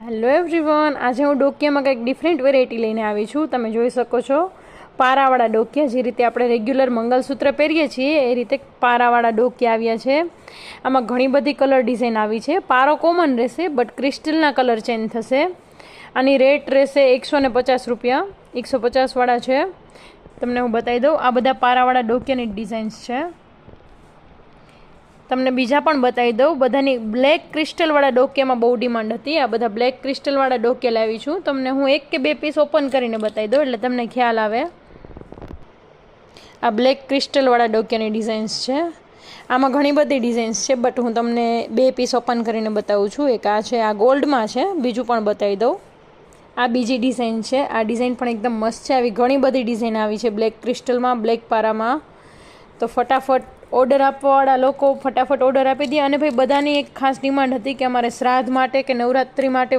Hello everyone, આજે હું ડોકિયામાં કંઈક ડિફરન્ટ વેરાયટી લઈને આવી છું. તમે જોઈ શકો છો પારાવાળા ડોકિયા. જે રીતે આપણે રેગ્યુલર મંગલસૂત્ર પહેરીએ છીએ એ રીતે પારાવાળા ડોકિયા આવ્યા છે. આમાં ઘણી બધી કલર ડિઝાઇન આવી છે. પારો કોમન રહેશે બટ ક્રિસ્ટલના કલર ચેન્જ થશે. આની રેટ રહેશે 150 રૂપિયા. 150 વાળા છે. તમને હું બતાવી દઉં, આ બધા પારાવાળા ડોકિયાની ડિઝાઇન્સ છે. તમને બીજા પણ બતાવી દઉં. બધાની બ્લેક ક્રિસ્ટલવાળા ડોકિયામાં બહુ ડિમાન્ડ હતી. આ બધા બ્લેક ક્રિસ્ટલવાળા ડોકિયા લાવી છું. તમને હું 1 કે 2 પીસ ઓપન કરીને બતાવી દઉં એટલે તમને ખ્યાલ આવે. આ બ્લેક ક્રિસ્ટલવાળા ડોકિયાની ડિઝાઇન્સ છે. આમાં ઘણી બધી ડિઝાઇન્સ છે બટ હું તમને 2 પીસ ઓપન કરીને બતાવું છું. એક આ છે, આ ગોલ્ડમાં છે. બીજું પણ બતાવી દઉં. આ બીજી ડિઝાઇન છે. આ ડિઝાઇન પણ એકદમ મસ્ત છે. આવી ઘણી બધી ડિઝાઇન આવી છે બ્લેક ક્રિસ્ટલમાં, બ્લેક પારામાં. તો ફટાફટ ઓર્ડર આપવાવાળા લોકો ફટાફટ ઓર્ડર આપી દે. અને ભાઈ બધાની એક ખાસ ડિમાન્ડ હતી કે અમારે શ્રાદ્ધ માટે કે નવરાત્રિ માટે